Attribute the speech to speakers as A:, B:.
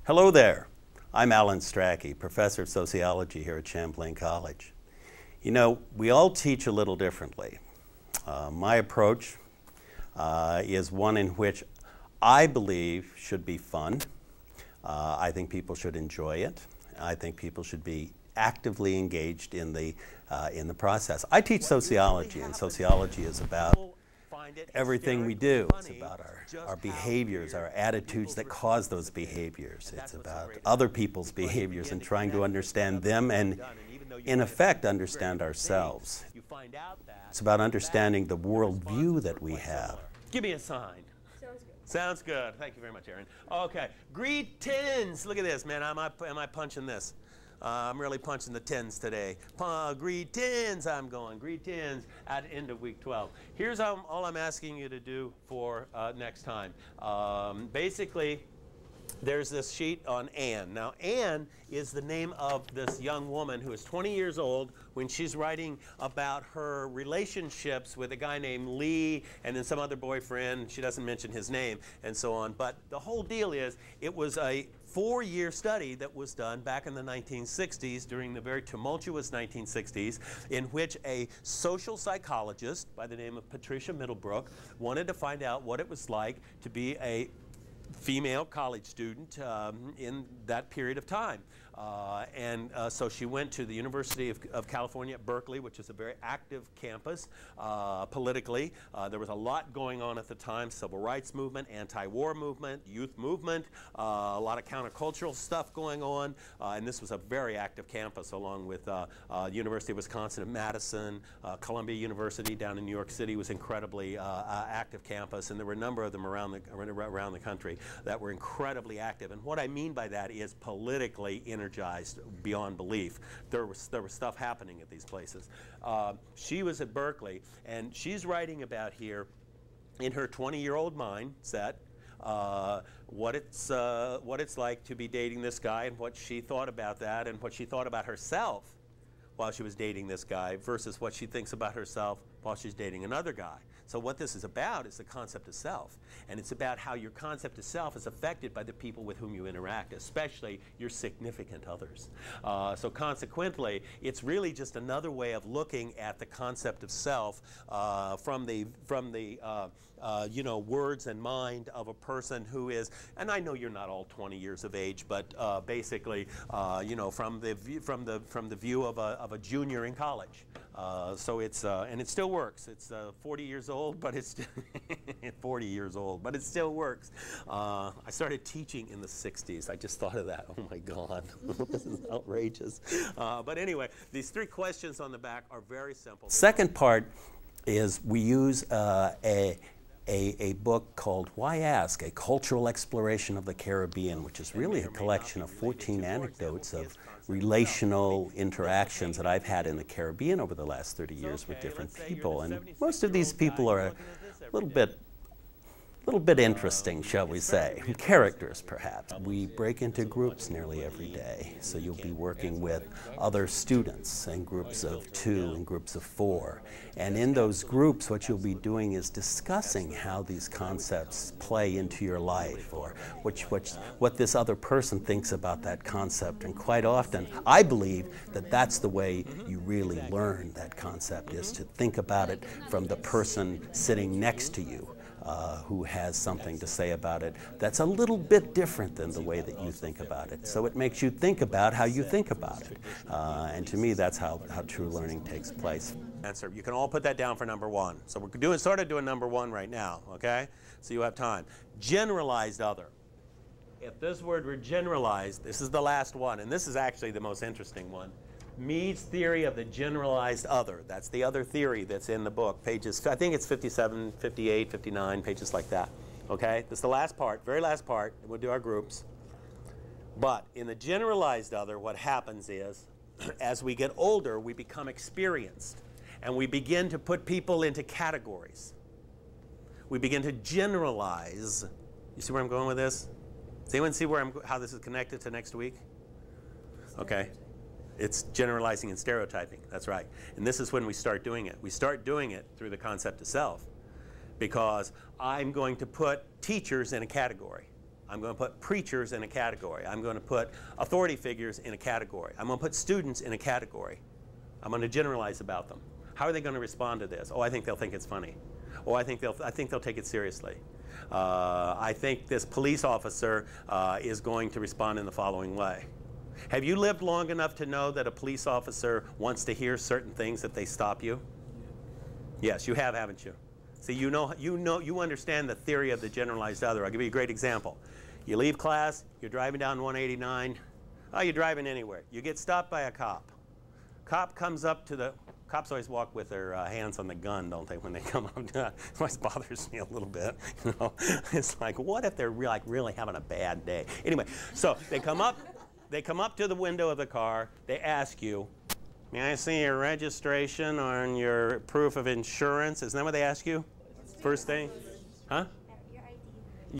A: Hello there. I'm Alan Stracke, professor of sociology here at Champlain College. You know, we all teach a little differently. My approach is one in which I believe should be fun. I think people should enjoy it. I think people should be actively engaged in the process. I teach sociology, and sociology is about everything we do. It's about our behaviors, our attitudes that cause those behaviors. It's about other people's behaviors and trying to understand them and, in effect, understand ourselves. It's about understanding the worldview that we have.
B: Give me a sign. Sounds good. Thank you very much, Aaron. Okay. Greetings. Look at this, man. Am I punching this? I'm really punching the tens today. Greetings, I'm going. Greetings at the end of week 12. Here's all I'm asking you to do for next time. Basically, there's this sheet on Anne. Now, Anne is the name of this young woman who is 20 years old when she's writing about her relationships with a guy named Lee and then some other boyfriend. She doesn't mention his name and so on. But the whole deal is it was a 4-year study that was done back in the 1960s, during the very tumultuous 1960s, in which a social psychologist by the name of Patricia Middlebrook wanted to find out what it was like to be a female college student in that period of time. So she went to the University of California at Berkeley, which is a very active campus politically. There was a lot going on at the time: civil rights movement, anti-war movement, youth movement, a lot of countercultural stuff going on. And this was a very active campus, along with University of Wisconsin at Madison, Columbia University down in New York City was incredibly active campus, and there were a number of them around the country that were incredibly active. And what I mean by that is politically energized beyond belief. There was stuff happening at these places. She was at Berkeley, and she's writing about here in her 20-year-old mindset what it's like to be dating this guy, and what she thought about that, and what she thought about herself while she was dating this guy versus what she thinks about herself while she's dating another guy. So what this is about is the concept of self. And it's about how your concept of self is affected by the people with whom you interact, especially your significant others. So consequently, it's really just another way of looking at the concept of self from the words and mind of a person who is, and I know you're not all 20 years of age, but basically, from the view of a junior in college. So it's and it still works. It's 40 years old, but it's 40 years old, but it still works. I started teaching in the 60s. I just thought of that. Oh my God, this is outrageous. But anyway, these 3 questions on the back are very simple.
A: Second part is we use a book called Why Ask? A Cultural Exploration of the Caribbean, which is really a collection of 14 anecdotes of relational interactions that I've had in the Caribbean over the last 30 years with different people. And most of these people are a little bit interesting, shall we say. Characters, perhaps. We break into groups nearly every day. So you'll be working with other students in groups of 2 and groups of 4. And in those groups, what you'll be doing is discussing how these concepts play into your life, or what this other person thinks about that concept. And quite often, I believe that that's the way you really learn that concept, is to think about it from the person sitting next to you. Who has something to say about it that's a little bit different than the way that you think about it. So it makes you think about how you think about it. And to me, that's how true learning takes place.
B: Answer. You can all put that down for number 1. So we're started doing number 1 right now, okay? So you have time. Generalized other. If this word were generalized, this is the last one, and this is actually the most interesting one. Mead's theory of the generalized other. That's the other theory that's in the book. Pages, I think it's 57, 58, 59, pages like that. Okay? This is the last part, very last part. We'll do our groups. But in the generalized other, what happens is, as we get older, we become experienced. And we begin to put people into categories. We begin to generalize. You see where I'm going with this? Does anyone see how this is connected to next week? Okay. It's generalizing and stereotyping. That's right. And this is when we start doing it. We start doing it through the concept of self, because I'm going to put teachers in a category.
A: I'm going to put preachers in a category. I'm going to put authority figures in a category. I'm going to put students in a category. I'm going to generalize about them. How are they going to respond to this? Oh, I think they'll think it's funny. Oh, I think they'll take it seriously. I think this police officer is going to respond in the following way. Have you lived long enough to know that a police officer wants to hear certain things if they stop you? Yes, you have, haven't you? See, you understand the theory of the generalized other. I'll give you a great example. You leave class, you're driving down 189. Oh, you're driving anywhere. You get stopped by a cop. Cop comes up to the... Cops always walk with their hands on the gun, don't they, when they come up? It always bothers me a little bit. You know? It's like, what if they're really having a bad day? Anyway, so they come up to the window of the car. They ask you, may I see your registration or your proof of insurance? Isn't that what they ask you? First thing? Huh?